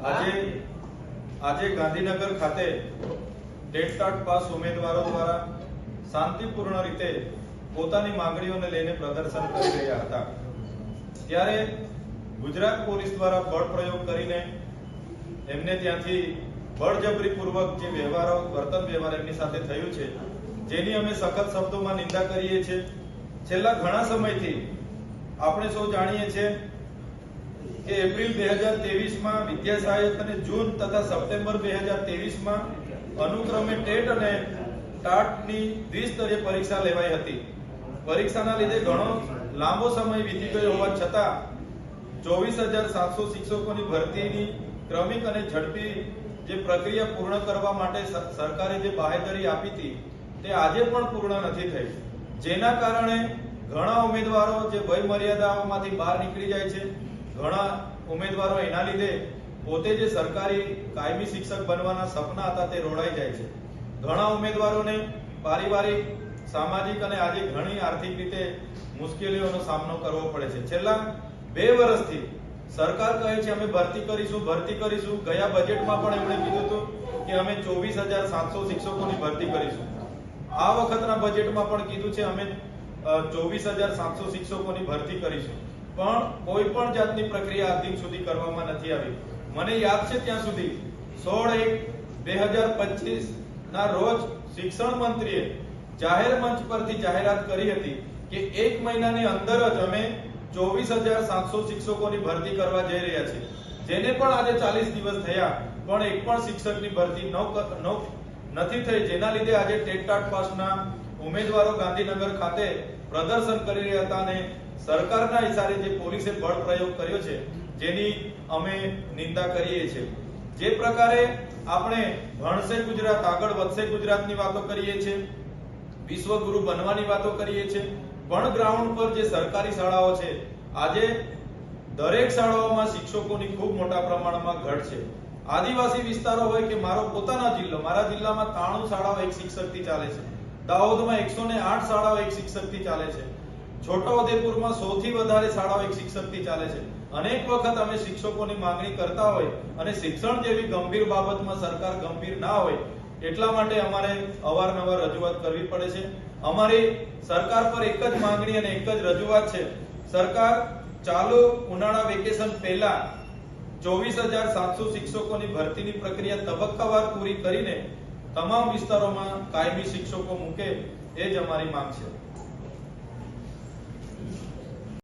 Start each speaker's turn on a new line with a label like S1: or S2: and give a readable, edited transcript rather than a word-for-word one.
S1: આજે ગાંધીનગર ખાતે TET pass ઉમેદવારો દ્વારા શાંતિપૂર્ણ રીતે પોતાની માંગણીઓને લઈને પ્રદર્શન કરી રહ્યા હતા ત્યારે ગુજરાત પોલીસ દ્વારા બળ પ્રયોગ કરીને એમને ત્યાંથી બળજબરીપૂર્વક જે વર્તન વ્યવહાર એમની સાથે થયું છે જેની અમે સખત શબ્દોમાં નિંદા કરીએ છીએ। છેલ્લા ઘણા સમયથી આપણે સૌ જાણીએ છીએ કે એપ્રિલ 2023 માં વિદ્યા સહાયક અને જૂન તથા સપ્ટેમ્બર 2023 માં અનુક્રમે ટેટ અને ટાટની દ્વિસ્તરીય પરીક્ષા લેવાઈ હતી। પરીક્ષાના લીધે ઘણો લાંબો સમય વીતી ગયો હોવા છતાં 24,700 શિક્ષકોની ભરતીની ક્રમિક અને ઝડપી જે પ્રક્રિયા પૂર્ણ કરવા માટે સરકારે જે બાહેધરી આપી હતી તે આજે પણ પૂર્ણ નથી થઈ, જેના કારણે ઘણા ઉમેદવારો જે વય મર્યાદાઓમાંથી બહાર નીકળી જાય છે। ઘણા ઉમેદવારો એના લીધે પોતે જે સરકારી કાયમી શિક્ષક બનવાના સપના હતા તે રોડાઈ જાય છે। ઘણા ઉમેદવારોને પારિવારિક, સામાજિક અને આજે ઘણી આર્થિક રીતે મુશ્કેલીઓનો સામનો કરવો પડે છે। છેલ્લા 2 વર્ષથી સરકાર કહે છે અમે ભરતી કરીશું। ગયા બજેટમાં પણ એમણે કીધું હતું કે અમે 24,700 શિક્ષકોની ભરતી કરીશું। આ વખતના બજેટમાં પણ કીધું છે અમે 24,700 શિક્ષકોની ભરતી કરીશું, પણ કોઈ પણ જાતની પ્રક્રિયા અંતિમ સુધી કરવામાં નથી આવી। મને યાદ છે ત્યાં સુધી 16/1/2025 ના રોજ શિક્ષણ મંત્રીએ જાહેર મંચ પરથી જાહેરાત કરી હતી કે 1 મહિનાની અંદર જ અમે 24,700 શિક્ષકોની ભરતી કરવા જઈ રહ્યા છીએ, જેને પણ આજે 40 દિવસ થયા પણ એક પણ શિક્ષકની ભરતી નથી થઈ, જેના લીધે આજે ટેટ પાસના ઉમેદવારો ગાંધીનગર ખાતે પ્રદર્શન કરી રહ્યા હતા અને સરકારના ઇશારે જે પોલીસે બળ પ્રયોગ કર્યો છે જેની અમે નિંદા કરીએ છીએ। જે પ્રકારે આપણે ભણશે ગુજરાત, આગળ વધશે ગુજરાતની વાતો કરીએ છીએ, વિશ્વગુરુ બનવાની વાતો કરીએ છીએ, પણ ગ્રાઉન્ડ પર જે સરકારી શાળાઓ છે આજે દરેક શાળાઓમાં શિક્ષકોની ખૂબ મોટા પ્રમાણમાં ઘટ છે। આદિવાસી વિસ્તારો હોય કે મારો પોતાના જિલ્લો, મારા જિલ્લામાં 93 શાળાઓ એક શિક્ષકથી ચાલે છે, દાહોદમાં 108 શાળાઓ એક શિક્ષકથી ચાલે છે, છોટાઉદેપુરમાં 100 થી વધારે શાળાઓ એક શિક્ષકથી ચાલે છે। અનેક વખત અમે શિક્ષકોની માંગણી કરતા હોય અને શિક્ષણ જેવી ગંભીર બાબતમાં સરકાર ગંભીર ના હોય એટલા માટે અમારે અવારનવાર રજૂઆત કરવી પડે છે। અમારી સરકાર પર એક જ માંગણી અને એક જ રજૂઆત છે, સરકાર ચાલુ ઉનાળા વેકેશન પહેલા 24,700 શિક્ષકોની ભરતીની પ્રક્રિયા તબક્કાવાર પૂરી કરીને તમામ વિસ્તારોમાં કાયમી શિક્ષકો મૂકે, એ જ અમારી માંગ છે।